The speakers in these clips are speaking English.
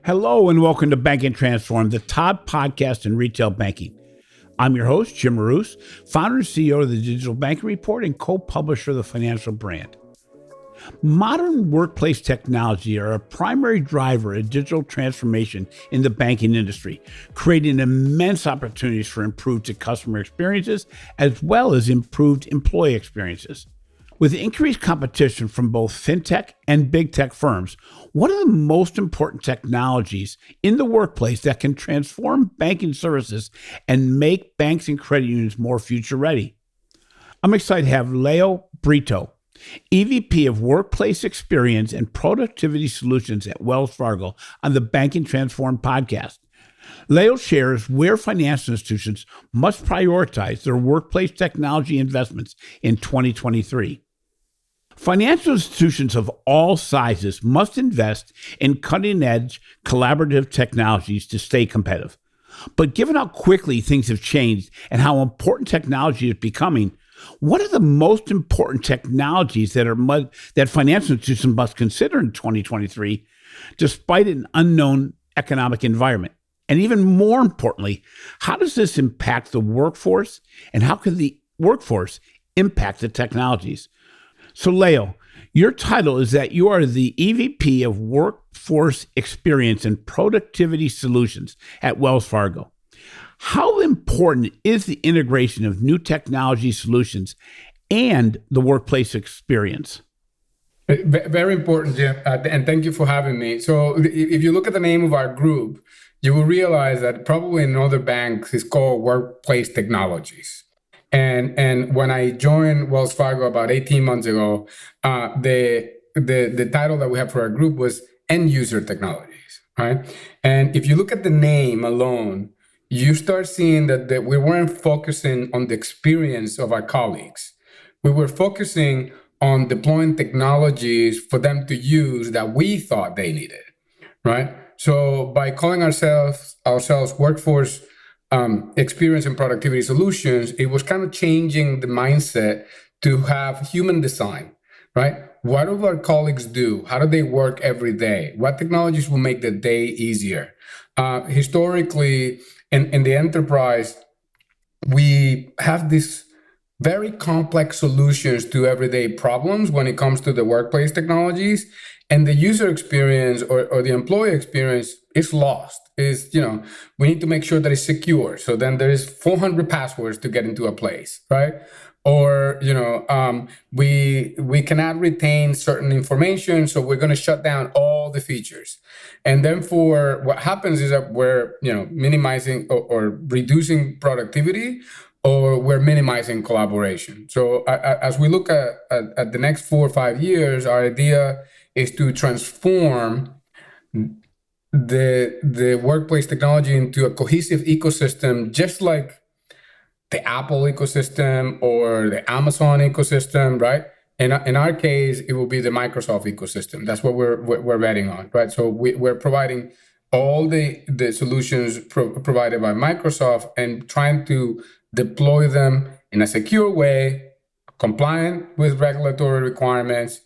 Hello and welcome to Banking Transform, the top podcast in retail banking. I'm your host, Jim Marous, founder and CEO of the Digital Banking Report and co-publisher of the Financial Brand. Modern workplace technology are a primary driver of digital transformation in the banking industry, creating immense opportunities for improved customer experiences as well as improved employee experiences. With increased competition from both fintech and big tech firms, what are the most important technologies in the workplace that can transform banking services and make banks and credit unions more future ready? I'm excited to have Leo Brito, EVP of Workplace Experience and Productivity Solutions at Wells Fargo, on the Banking Transform podcast. Leo shares where financial institutions must prioritize their workplace technology investments in 2023. Financial institutions of all sizes must invest in cutting-edge collaborative technologies to stay competitive. But given how quickly things have changed and how important technology is becoming, what are the most important technologies that financial institutions must consider in 2023, despite an unknown economic environment? And even more importantly, how does this impact the workforce, and how can the workforce impact the technologies? So Leo, your title is that you are the EVP of Workforce Experience and Productivity Solutions at Wells Fargo. How important is the integration of new technology solutions and the workplace experience? Very important, Jim, and thank you for having me. So if you look at the name of our group, you will realize that probably in other banks it's called Workplace Technologies. And when I joined Wells Fargo about 18 months ago, the title that we have for our group was End User Technologies, right? And if you look at the name alone, you start seeing that we weren't focusing on the experience of our colleagues. We were focusing on deploying technologies for them to use that we thought they needed, right? So by calling ourselves Workforce Experience and Productivity Solutions, it was kind of changing the mindset to have human design, right? What do our colleagues do? How do they work every day? What technologies will make the day easier? Historically, in the enterprise, we have these very complex solutions to everyday problems when it comes to the workplace technologies, and the user experience or the employee experience is lost. We need to make sure that it's secure. So then there is 400 passwords to get into a place, right? Or, we cannot retain certain information, so we're going to shut down all the features. And then what happens is that we're, minimizing or reducing productivity, or we're minimizing collaboration. So as we look at the next 4 or 5 years, our idea is to transform the workplace technology into a cohesive ecosystem, just like the Apple ecosystem or the Amazon ecosystem, right? In our case, it will be the Microsoft ecosystem. That's what we're betting on, right? So we're providing all the solutions provided by Microsoft and trying to deploy them in a secure way, compliant with regulatory requirements,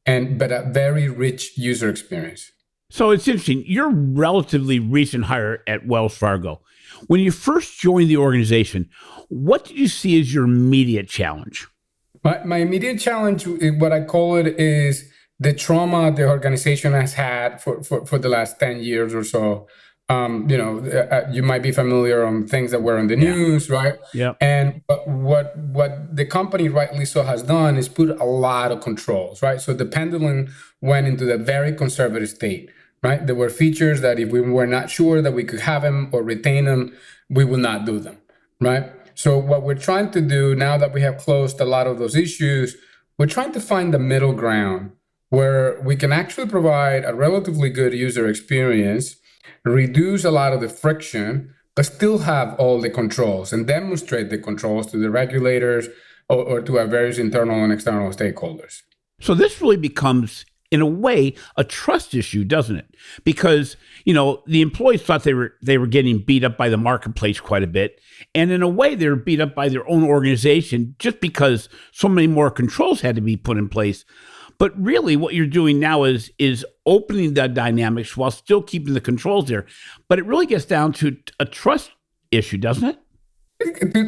but a very rich user experience. So it's interesting. You're a relatively recent hire at Wells Fargo. When you first joined the organization, what did you see as your immediate challenge? My immediate challenge, what I call it, is the trauma the organization has had for the last 10 years or so. You might be familiar on things that were on the news, right? Yeah. And what the company rightly so has done is put a lot of controls, right? So the pendulum went into the very conservative state, right? There were features that if we were not sure that we could have them or retain them, we will not do them, right? So what we're trying to do now that we have closed a lot of those issues, we're trying to find the middle ground where we can actually provide a relatively good user experience, reduce a lot of the friction, but still have all the controls and demonstrate the controls to the regulators or to our various internal and external stakeholders. So this really becomes, in a way, a trust issue, doesn't it? Because, the employees thought they were getting beat up by the marketplace quite a bit. And in a way, they were beat up by their own organization just because so many more controls had to be put in place. But really, what you're doing now is opening the dynamics while still keeping the controls there. But it really gets down to a trust issue, doesn't it?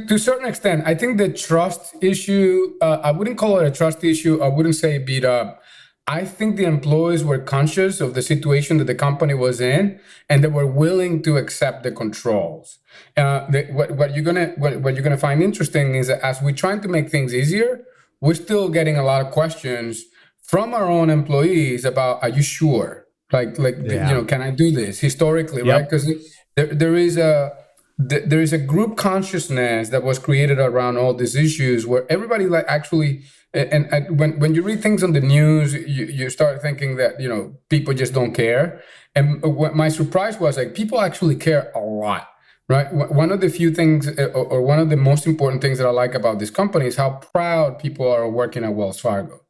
To a certain extent, I think the trust issue, I wouldn't call it a trust issue. I wouldn't say beat up. I think the employees were conscious of the situation that the company was in, and they were willing to accept the controls. What you're gonna find interesting is that as we're trying to make things easier, we're still getting a lot of questions from our own employees about, "Are you sure? Yeah. Can I do this?" Historically, right? Yep. Because there is a group consciousness that was created around all these issues where everybody like actually and when you read things on the news, you start thinking that people just don't care. And what my surprise was, like, people actually care a lot, right? One of the few things, or one of the most important things that I like about this company is how proud people are working at Wells Fargo,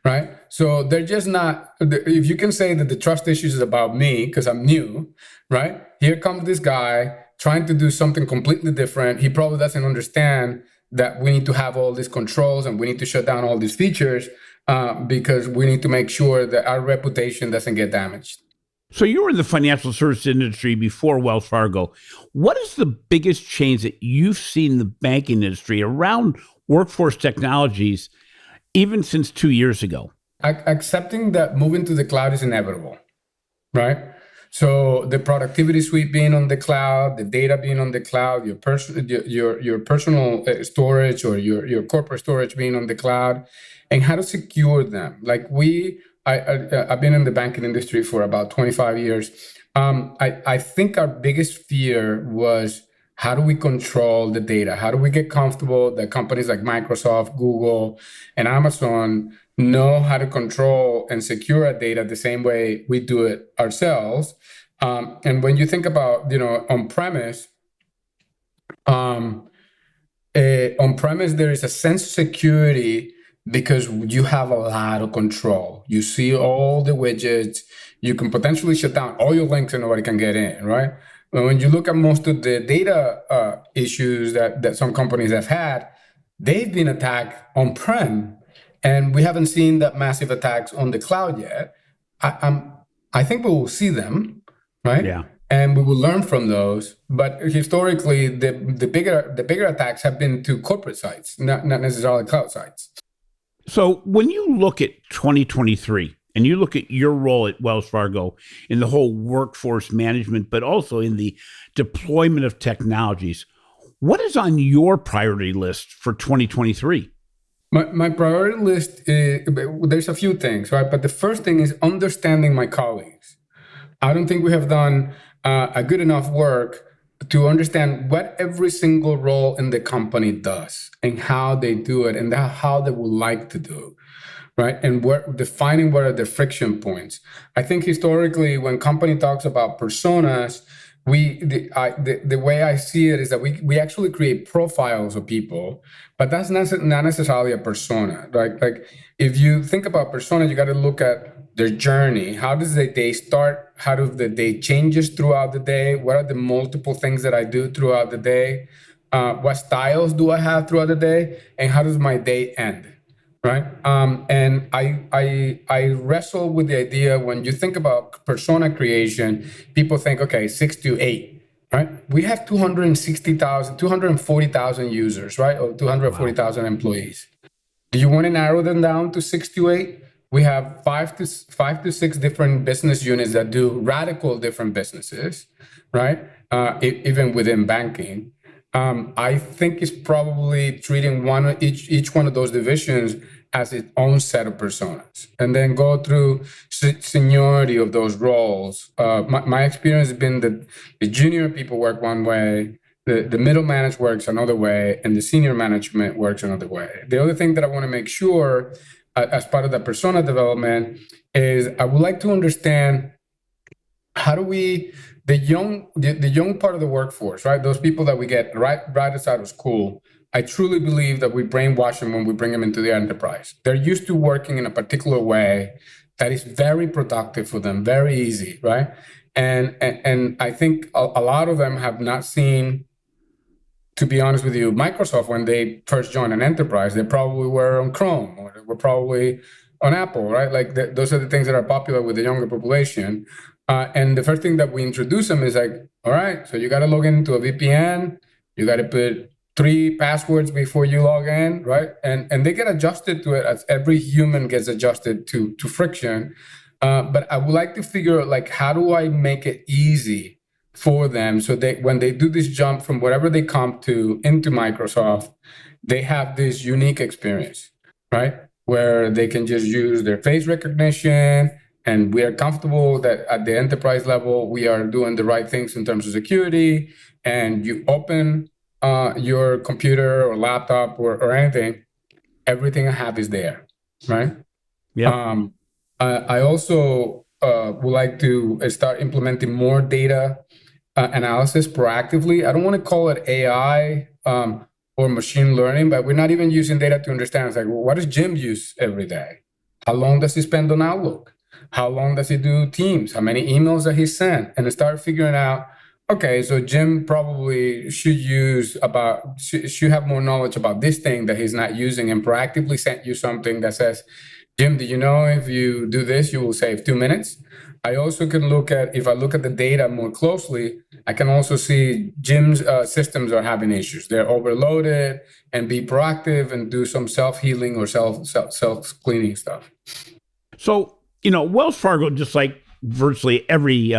right? So they're just not, if you can say that the trust issues is about me because I'm new, right? Here comes this guy trying to do something completely different. He probably doesn't understand that we need to have all these controls and we need to shut down all these features because we need to make sure that our reputation doesn't get damaged. So you were in the financial services industry before Wells Fargo. What is the biggest change that you've seen in the banking industry around workforce technologies, even since 2 years ago? Accepting that moving to the cloud is inevitable, right? So the productivity suite being on the cloud, the data being on the cloud, your personal storage or your corporate storage being on the cloud, and how to secure them. Like I've been in the banking industry for about 25 years. I think our biggest fear was, how do we control the data? How do we get comfortable that companies like Microsoft, Google, and Amazon know how to control and secure our data the same way we do it ourselves? And when you think about, on-premise, there is a sense of security because you have a lot of control. You see all the widgets. You can potentially shut down all your links and nobody can get in, right? When you look at most of the data issues that some companies have had, they've been attacked on-prem, and we haven't seen that massive attacks on the cloud yet. I think we will see them, right? Yeah. And we will learn from those. But historically, the bigger attacks have been to corporate sites, not necessarily cloud sites. So when you look at 2023 and you look at your role at Wells Fargo in the whole workforce management, but also in the deployment of technologies, what is on your priority list for 2023? My priority list is, there's a few things, right? But the first thing is understanding my colleagues. I don't think we have done a good enough work to understand what every single role in the company does and how they do it and how they would like to do, right? And defining what are the friction points. I think historically, when company talks about personas, the way I see it is that we actually create profiles of people, but that's not necessarily a persona, right? Like, if you think about personas, you got to look at their journey. How does the day start? How do the day changes throughout the day? What are the multiple things that I do throughout the day? What styles do I have throughout the day? And how does my day end? Right. And I wrestle with the idea, when you think about persona creation, people think, okay, 6 to 8, right? We have 240,000 users, right? Or 240,000 employees. Do you want to narrow them down to 6 to 8? We have five to six different business units that do radical different businesses, right? Even within banking. I think it's probably treating each one of those divisions as its own set of personas, and then go through seniority of those roles. My experience has been that the junior people work one way, the middle management works another way, and the senior management works another way. The other thing that I want to make sure as part of the persona development is, I would like to understand, how do we, the young part of the workforce, right? Those people that we get right outside of school. I truly believe that we brainwash them when we bring them into the enterprise. They're used to working in a particular way that is very productive for them, very easy, right? And I think a lot of them have not seen, to be honest with you, Microsoft, when they first joined an enterprise, they probably were on Chrome, or they were probably on Apple, right? Like those are the things that are popular with the younger population. And the first thing that we introduce them is like, all right, so you got to log into a VPN. You got to put 3 passwords before you log in, right? And they get adjusted to it as every human gets adjusted to friction. But I would like to figure out like, how do I make it easy for them so they when they do this jump from whatever they come to into Microsoft, they have this unique experience, right? Where they can just use their face recognition, and we are comfortable that at the enterprise level we are doing the right things in terms of security. And you open your computer or laptop or anything, everything I have is there, right? Yep. I also would like to start implementing more data analysis proactively. I don't want to call it AI or machine learning, but we're not even using data to understand. It's like, well, what does Jim use every day? How long does he spend on Outlook? How long does he do Teams? How many emails that he sent? And start figuring out, okay, so Jim probably should have more knowledge about this thing that he's not using, and proactively sent you something that says, Jim, do you know if you do this, you will save 2 minutes? I also can if I look at the data more closely, I can also see Jim's systems are having issues. They're overloaded, and be proactive and do some self-healing or self-cleaning stuff. So, Wells Fargo, just like virtually every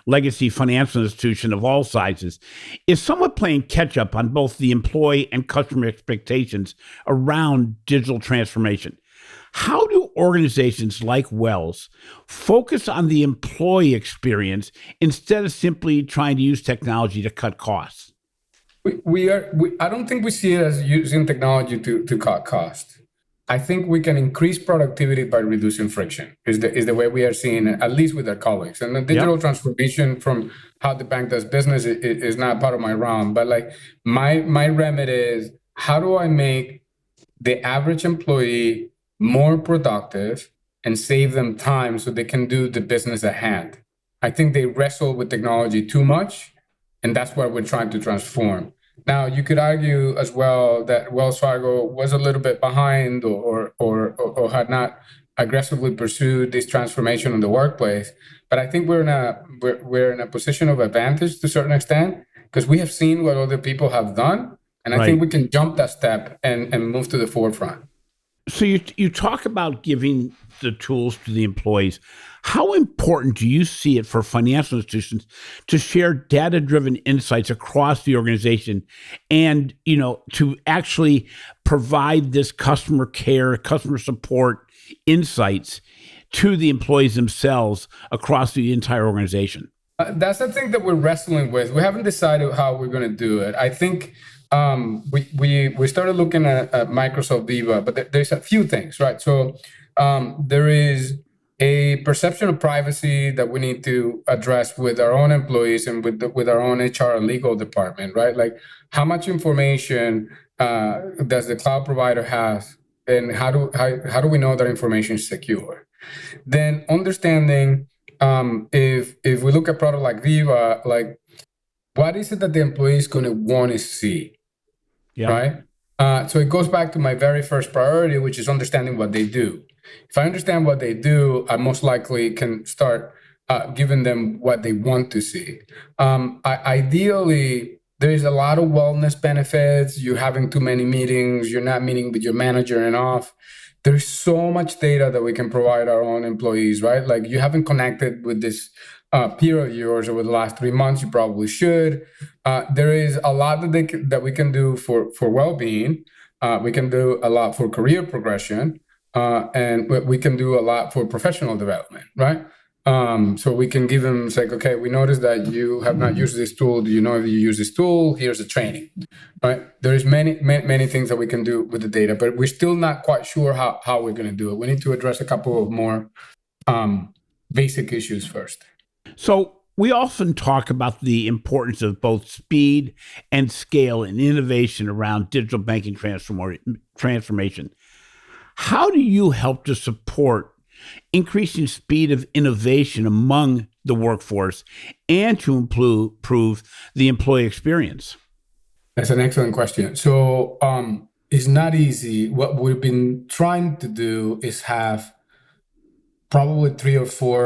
legacy financial institution of all sizes, is somewhat playing catch up on both the employee and customer expectations around digital transformation. How do organizations like Wells focus on the employee experience instead of simply trying to use technology to cut costs? I don't think we see it as using technology to cut cost. I think we can increase productivity by reducing friction, is the way we are seeing it, at least with our colleagues. And the digital transformation from how the bank does business is not part of my realm. But like my remit is, how do I make the average employee more productive and save them time so they can do the business at hand? I think they wrestle with technology too much, and that's what we're trying to transform. Now, you could argue as well that Wells Fargo was a little bit behind, or had not aggressively pursued this transformation in the workplace. But I think we're in a position of advantage to a certain extent, because we have seen what other people have done, and I think we can jump that step and move to the forefront. So you talk about giving the tools to the employees. How important do you see it for financial institutions to share data-driven insights across the organization, and to actually provide this customer care, customer support insights to the employees themselves across the entire organization? That's the thing that we're wrestling with. We haven't decided how we're going to do it. I think we started looking at Microsoft Viva, but there's a few things, right? So there is a perception of privacy that we need to address with our own employees and with our own HR and legal department, right? Like, how much information does the cloud provider have, and how do we know that information is secure? Then understanding, if we look at product like Viva, like, what is it that the employee is going to want to see? Yep. Right? So it goes back to my very first priority, which is understanding what they do. If I understand what they do, I most likely can start giving them what they want to see. Ideally, there is a lot of wellness benefits. You're having too many meetings. You're not meeting with your manager enough. There's so much data that we can provide our own employees, right? Like, you haven't connected with this peer of yours over the last 3 months. You probably should. There is a lot that we can do for well-being. We can do a lot for career progression, and we can do a lot for professional development, right? So we can give them, say, okay, we noticed that you have not used this tool. Do you know if you use this tool? Here's a training, right? There is many things that we can do with the data, but we're still not quite sure how we're going to do it. We need to address a couple of more basic issues first. So we often talk about the importance of both speed and scale and innovation around digital banking transformation. How do you help to support increasing speed of innovation among the workforce and to improve the employee experience? That's an excellent question. So it's not easy. What we've been trying to do is have probably three or four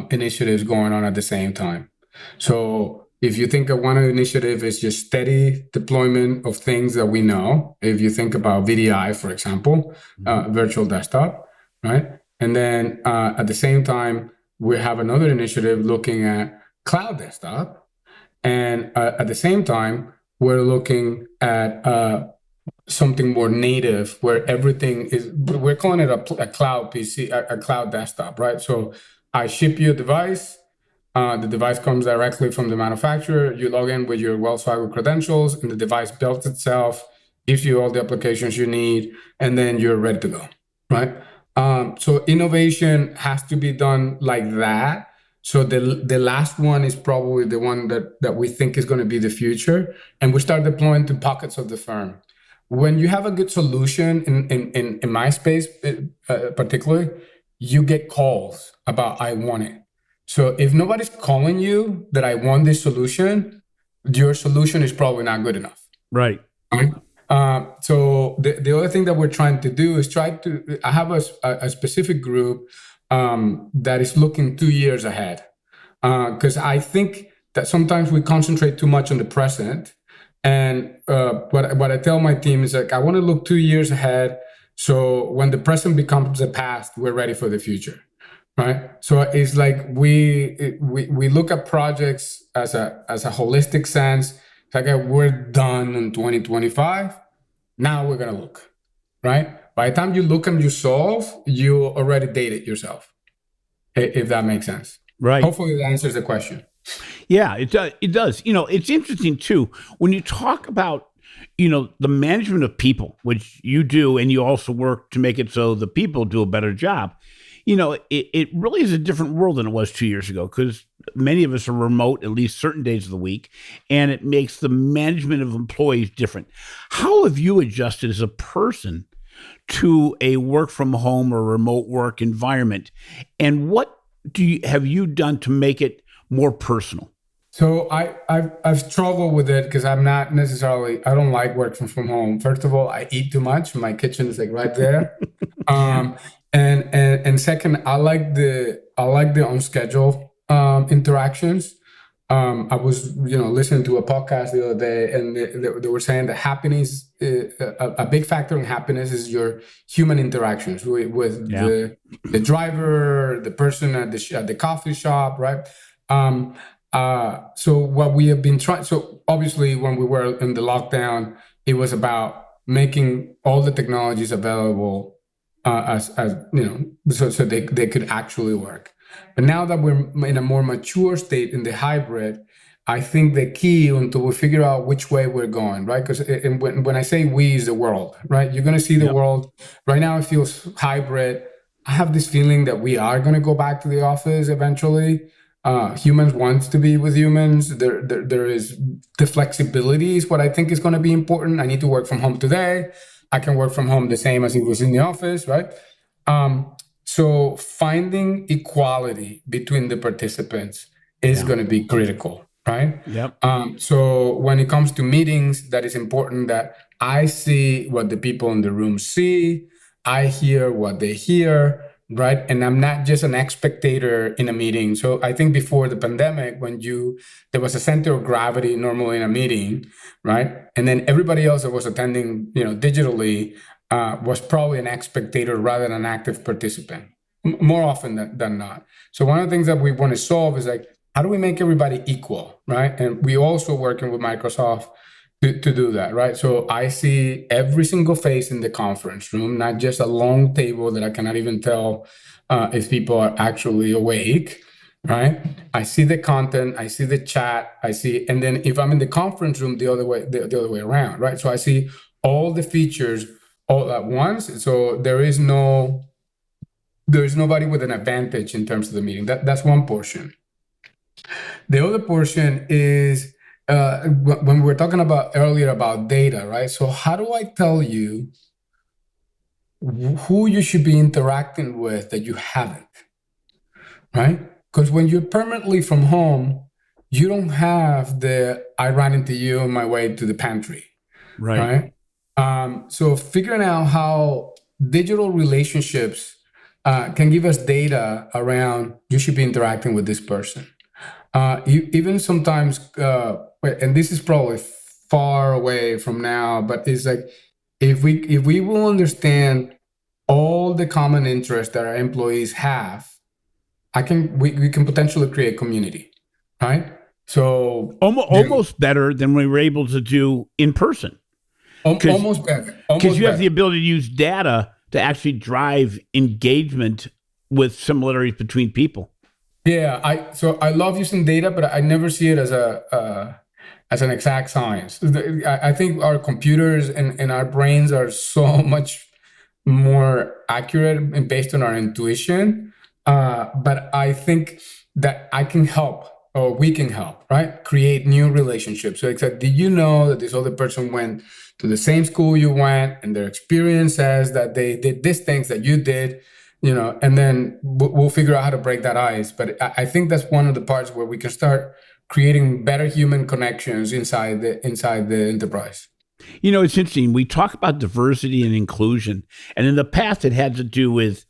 initiatives going on at the same time. So if you think of one initiative is just steady deployment of things that we know, if you think about VDI, for example, virtual desktop, right? And then at the same time, we have another initiative looking at cloud desktop. And at the same time, we're looking at something more native where everything is, we're calling it a cloud PC, a cloud desktop, right? So I ship you a device. The device comes directly from the manufacturer. You log in with your Wells Fargo credentials, and the device builds itself, gives you all the applications you need, and then you're ready to go, right? So innovation has to be done like that. So the last one is probably the one that we think is going to be the future, and we start deploying to pockets of the firm. When you have a good solution in my space, particularly, you get calls about I want it. So if nobody's calling you that I want this solution, your solution is probably not good enough. Right. Right? So the other thing that we're trying to do is I have a specific group that is looking 2 years ahead. Because I think that sometimes we concentrate too much on the present. And what I tell my team is like, I want to look 2 years ahead. So when the present becomes the past, we're ready for the future. Right. So it's like we look at projects as a holistic sense. It's like we're done in 2025. Now we're gonna look. Right. By the time you look and you solve, you already dated yourself. If that makes sense. Right. Hopefully that answers the question. Yeah, it does. It does. It's interesting too when you talk about the management of people, which you do, and you also work to make it so the people do a better job. It really is a different world than it was 2 years ago because many of us are remote at least certain days of the week, and it makes the management of employees different. How have you adjusted as a person to a work from home or remote work environment, and what have you done to make it more personal? So I've struggled with it because I'm not necessarily, I don't like working from home. First of all, I eat too much. My kitchen is like right there. And second, I like the on schedule interactions. I was listening to a podcast the other day, and they were saying that happiness, a big factor in happiness is your human interactions with the driver, the person at the coffee shop, right? So what we have been trying, so obviously when we were in the lockdown, it was about making all the technologies available as so they could actually work. But now that we're in a more mature state in the hybrid, I think the key until we figure out which way we're going, right? Because when I say we is the world, right? You're going to see the world. Right now it feels hybrid. I have this feeling that we are going to go back to the office eventually. Humans want to be with humans. There is the flexibility is what I think is going to be important. I need to work from home today. I can work from home the same as it was in the office, right? So finding equality between the participants is going to be critical, right? Yep. So when it comes to meetings, that is important that I see what the people in the room see. I hear what they hear, right? And I'm not just an spectator in a meeting. So I think before the pandemic, there was a center of gravity normally in a meeting, right? And then everybody else that was attending, digitally, was probably an spectator rather than an active participant, more often than not. So one of the things that we want to solve is like, how do we make everybody equal, right? And we also working with Microsoft to do that, right? So I see every single face in the conference room, not just a long table that I cannot even tell if people are actually awake, right? I see the content, I see the chat, and then if I'm in the conference room, the other way around, right? So I see all the features all at once. So there's nobody with an advantage in terms of the meeting. That's one portion. The other portion is when we were talking about earlier about data, right? So how do I tell you who you should be interacting with that you haven't, right? Because when you're permanently from home, you don't have I ran into you on my way to the pantry, right? So figuring out how digital relationships can give us data around you should be interacting with this person. Even sometimes, and this is probably far away from now, but it's like if we will understand all the common interests that our employees have, we can potentially create community, right? So Almost better than we were able to do in person. almost better. Because Almost you have better. the ability to use data to actually drive engagement with similarities between people. Yeah, I love using data, but I never see it as a as an exact science. I think our computers and our brains are so much more accurate and based on our intuition. But I think that I can help, or we can help, right? Create new relationships. So, except, did you know that this other person went to the same school you went, and their experience says that they did these things that you did, and then we'll figure out how to break that ice. But I think that's one of the parts where we can start creating better human connections inside the enterprise. It's interesting. We talk about diversity and inclusion, and in the past, it had to do with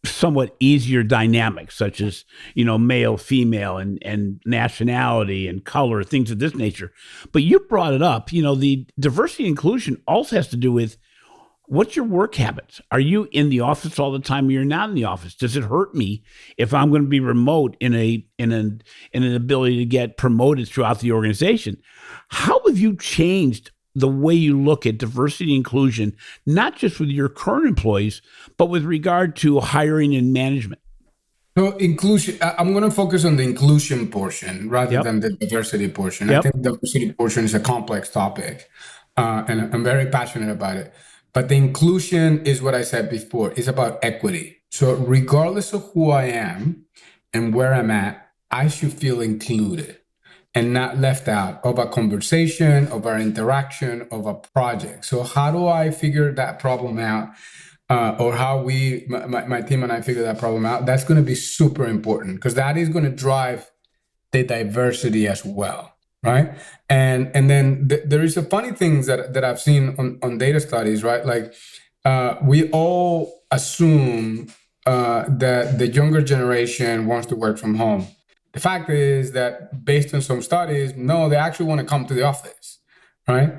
somewhat easier dynamics, such as male, female, and nationality and color, things of this nature. But you brought it up. The diversity and inclusion also has to do with what's your work habits. Are you in the office all the time, or you're not in the office? Does it hurt me if I'm going to be remote in an ability to get promoted throughout the organization? How have you changed the way you look at diversity and inclusion, not just with your current employees, but with regard to hiring and management? So inclusion, I'm going to focus on the inclusion portion rather Yep. than the diversity portion. I Yep. think the diversity portion is a complex topic, and I'm very passionate about it. But the inclusion is what I said before. It's about equity. So regardless of who I am and where I'm at, I should feel included and not left out of a conversation, of our interaction, of a project. So how do I figure that problem out? Or how my team and I figure that problem out? That's going to be super important, because that is going to drive the diversity as well, right? And then there is a funny things that I've seen on data studies, right? Like we all assume that the younger generation wants to work from home. The fact is that based on some studies, no, they actually want to come to the office, right?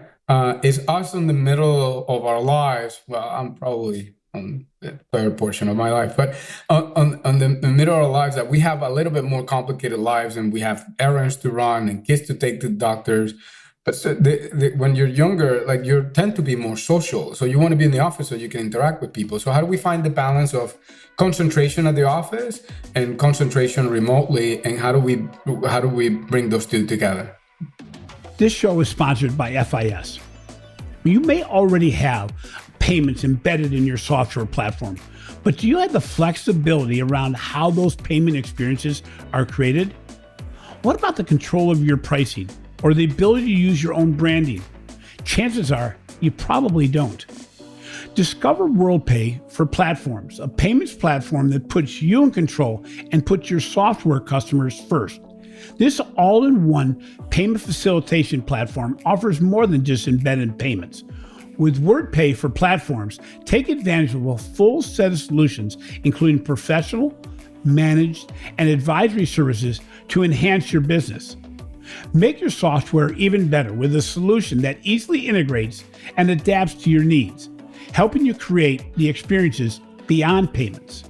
It's us in the middle of our lives. Well, I'm probably on the third portion of my life, but on the middle of our lives, that we have a little bit more complicated lives, and we have errands to run and kids to take to doctors. But so when you're younger, like, you tend to be more social. So you want to be in the office so you can interact with people. So how do we find the balance of concentration at the office and concentration remotely? And how do we bring those two together? This show is sponsored by FIS. You may already have payments embedded in your software platform, but do you have the flexibility around how those payment experiences are created? What about the control of your pricing or the ability to use your own branding? Chances are you probably don't. Discover WorldPay for Platforms, a payments platform that puts you in control and puts your software customers first. This all-in-one payment facilitation platform offers more than just embedded payments. With WorldPay for Platforms, take advantage of a full set of solutions, including professional, managed, and advisory services to enhance your business. Make your software even better with a solution that easily integrates and adapts to your needs, helping you create the experiences beyond payments.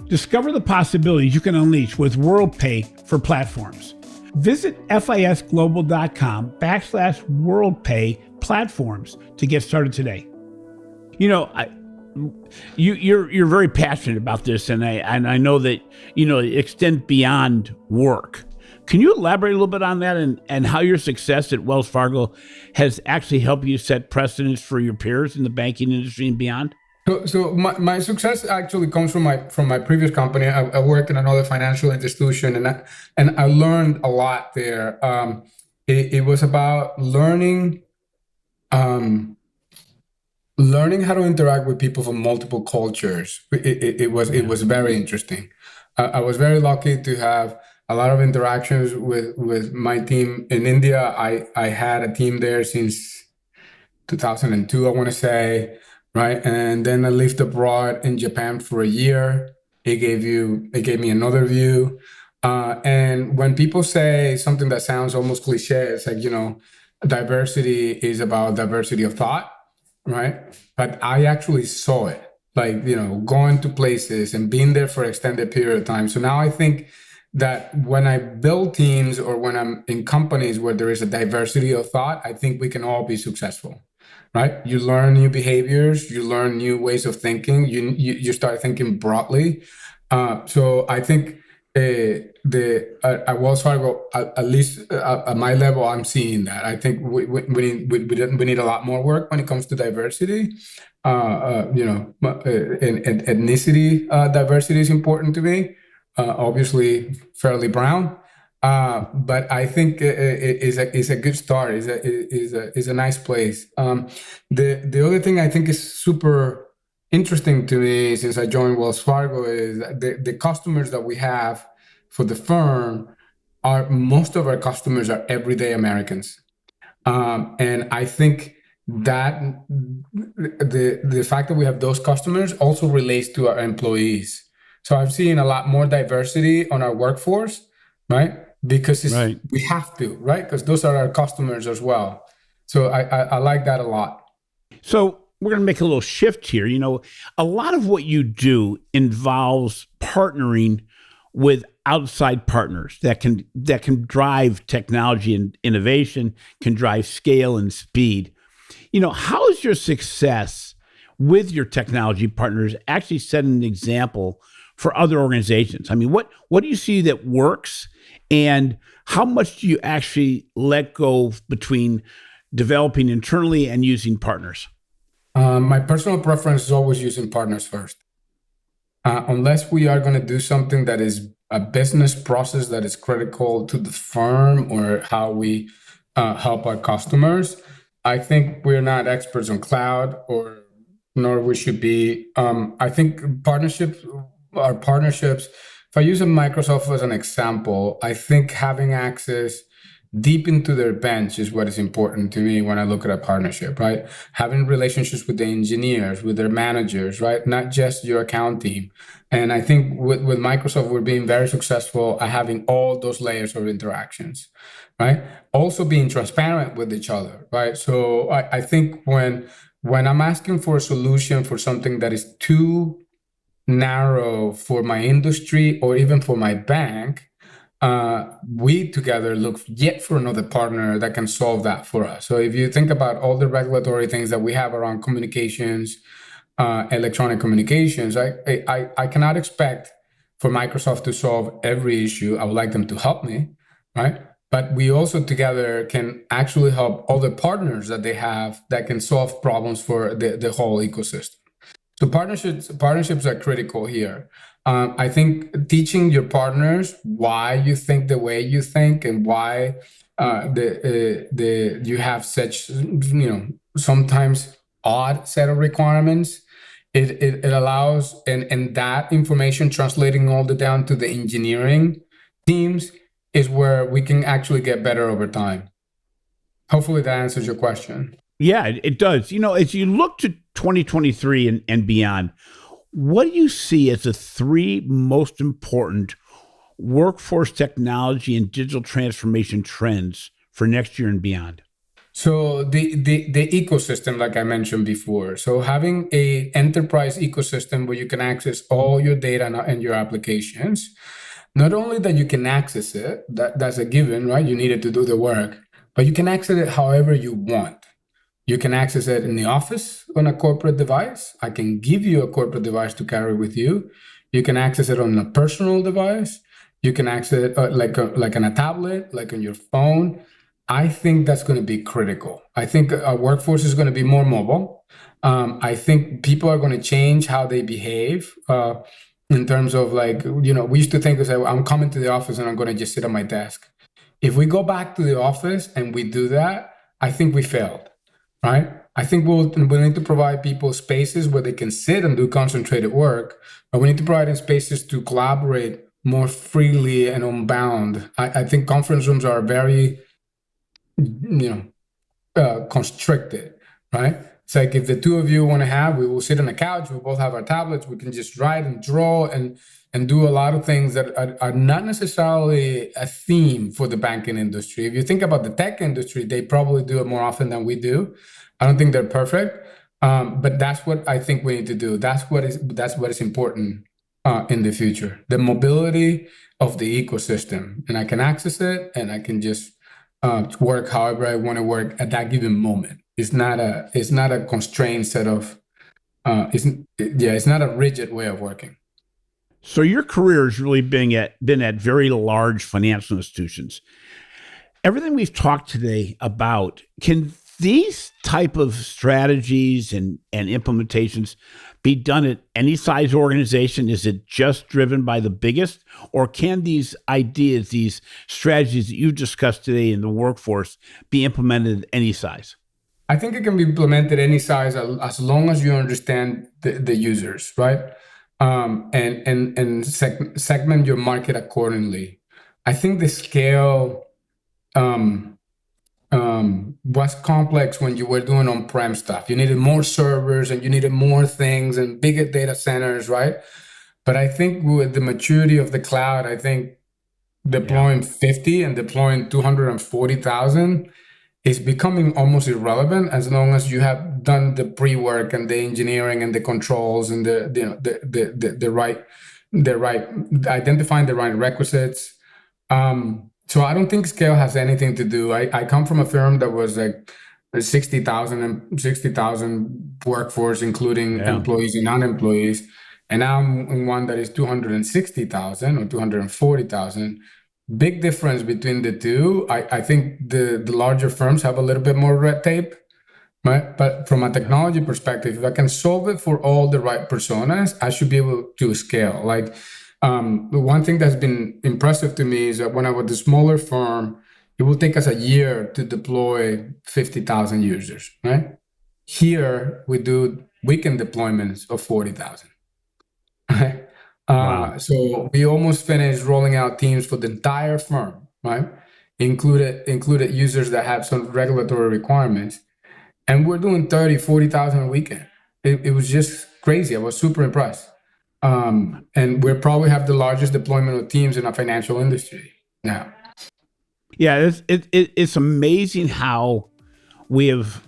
Discover the possibilities you can unleash with WorldPay for Platforms. Visit fisglobal.com/WorldPay platforms to get started today. You're very passionate about this, and I know that it extends beyond work. Can you elaborate a little bit on that, and how your success at Wells Fargo has actually helped you set precedents for your peers in the banking industry and beyond? So my success actually comes from my previous company. I worked in another financial institution, and I learned a lot there. It was about learning how to interact with people from multiple cultures. It was very interesting. I was very lucky to have a lot of interactions with my team in India. I had a team there since 2002, I want to say, right? And then I lived abroad in Japan for a year. It gave me another view. And when people say something that sounds almost cliche, it's like, diversity is about diversity of thought, right? But I actually saw it, like, going to places and being there for extended period of time. So now I think that when I build teams or when I'm in companies where there is a diversity of thought, I think we can all be successful, right? You learn new behaviors, you learn new ways of thinking, you start thinking broadly. So I think the at Wells Fargo, at least at my level, I'm seeing that. I think we need a lot more work when it comes to diversity. And ethnicity diversity is important to me. Obviously, fairly brown. But I think it is a good start. Is a nice place. The other thing I think is super interesting to me since I joined Wells Fargo is the customers that we have for the firm are most of our customers are everyday Americans. And I think that the fact that we have those customers also relates to our employees. So I've seen a lot more diversity on our workforce, right? Because Right. we have to, right? Because those are our customers as well. So I like that a lot. So we're going to make a little shift here. A lot of what you do involves partnering with outside partners that can drive technology and innovation, can drive scale and speed. How is your success with your technology partners actually set an example for other organizations? I mean, what do you see that works, and how much do you actually let go between developing internally and using partners? My personal preference is always using partners first. Unless we are going to do something that is a business process that is critical to the firm or how we help our customers, I think we're not experts on cloud, or nor we should be. I think partnerships. If I use a Microsoft as an example, I think having access deep into their bench is what is important to me when I look at a partnership, right? Having relationships with the engineers, with their managers, right? Not just your account team. And I think with Microsoft, we're being very successful at having all those layers of interactions, right? Also being transparent with each other, right? So I think when I'm asking for a solution for something that is too narrow for my industry or even for my bank, we together look yet for another partner that can solve that for us. So if you think about all the regulatory things that we have around communications, electronic communications, I cannot expect for Microsoft to solve every issue. I would like them to help me, right? But we also together can actually help other partners that they have that can solve problems for the whole ecosystem. So partnerships are critical here. I think teaching your partners why you think the way you think and why the you have such sometimes odd set of requirements. It allows and that information translating all the down to the engineering teams is where we can actually get better over time. Hopefully that answers your question. Yeah, it does. As you look to 2023 and beyond, what do you see as the three most important workforce technology and digital transformation trends for next year and beyond? So the ecosystem, like I mentioned before, so having a enterprise ecosystem where you can access all your data and your applications, not only that you can access it, that's a given, right? You need it to do the work, but you can access it however you want. You can access it in the office on a corporate device. I can give you a corporate device to carry with you. You can access it on a personal device. You can access it like on a tablet, like on your phone. I think that's going to be critical. I think our workforce is going to be more mobile. I think people are going to change how they behave in terms of we used to think, I'm coming to the office and I'm going to just sit at my desk. If we go back to the office and we do that, I think we failed, right? I think we need to provide people spaces where they can sit and do concentrated work, but we need to provide them spaces to collaborate more freely and unbound. I think conference rooms are very constricted, right? It's like if the two of you want to have, we will sit on a couch, we both have our tablets, we can just write and draw and do a lot of things that are not necessarily a theme for the banking industry. If you think about the tech industry, they probably do it more often than we do. I don't think they're perfect, but that's what I think we need to do. That's what is important in the future. The mobility of the ecosystem, and I can access it, and I can just work however I want to work at that given moment. It's not a constrained set of. It's not a rigid way of working. So your career has really been at very large financial institutions. Everything we've talked today about, can these type of strategies and implementations be done at any size organization? Is it just driven by the biggest? Or can these ideas, these strategies that you've discussed today in the workforce be implemented at any size? I think it can be implemented any size as long as you understand the users, right? And segment your market accordingly. I think the scale was complex when you were doing on-prem stuff. You needed more servers and you needed more things and bigger data centers, right? But I think with the maturity of the cloud, I think deploying 50 and deploying 240,000 is becoming almost irrelevant as long as you have done the pre-work and the engineering and the controls and the right identifying the right requisites. So I don't think scale has anything to do. I come from a firm that was like 60,000 workforce, including employees and non-employees, and now I'm in one that is 260,000 or 240,000. Big difference between the two. I think the larger firms have a little bit more red tape, right? But from a technology perspective, if I can solve it for all the right personas, I should be able to scale. Like the one thing that's been impressive to me is that when I was a smaller firm, it will take us a year to deploy 50,000 users, right? Here we do weekend deployments of 40,000. Right? Wow. So we almost finished rolling out teams for the entire firm, right? Included users that have some regulatory requirements. And we're doing 30, 40,000 a weekend. It was just crazy. I was super impressed. And we probably have the largest deployment of teams in our financial industry now. Yeah, it's amazing how we have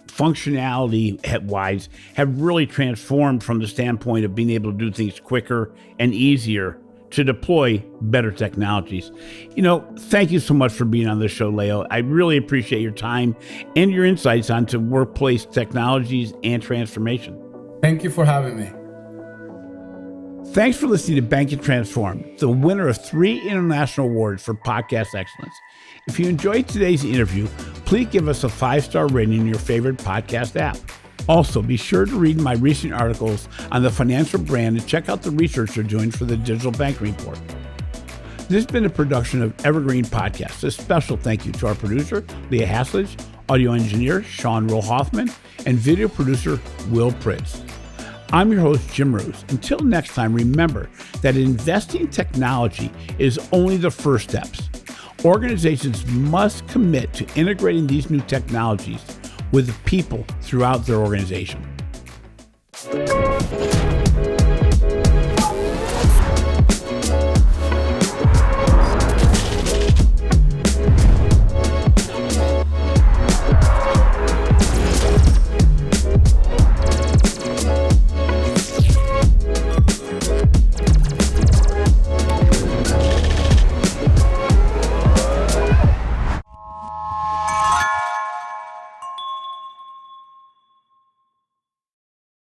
functionality-wise have really transformed from the standpoint of being able to do things quicker and easier to deploy better technologies. Thank you so much for being on the show, Leo. I really appreciate your time and your insights onto workplace technologies and transformation. Thank you for having me. Thanks for listening to Bank and Transform, the winner of 3 international awards for podcast excellence. If you enjoyed today's interview, please give us a 5-star rating in your favorite podcast app. Also, be sure to read my recent articles on the financial brand and check out the research they're doing for the Digital Banking Report. This has been a production of Evergreen Podcasts. A special thank you to our producer, Leah Haslage, audio engineer, Sean Roll-Hoffman, and video producer, Will Pritz. I'm your host, Jim Marous. Until next time, remember that investing in technology is only the first steps. Organizations must commit to integrating these new technologies with the people throughout their organization.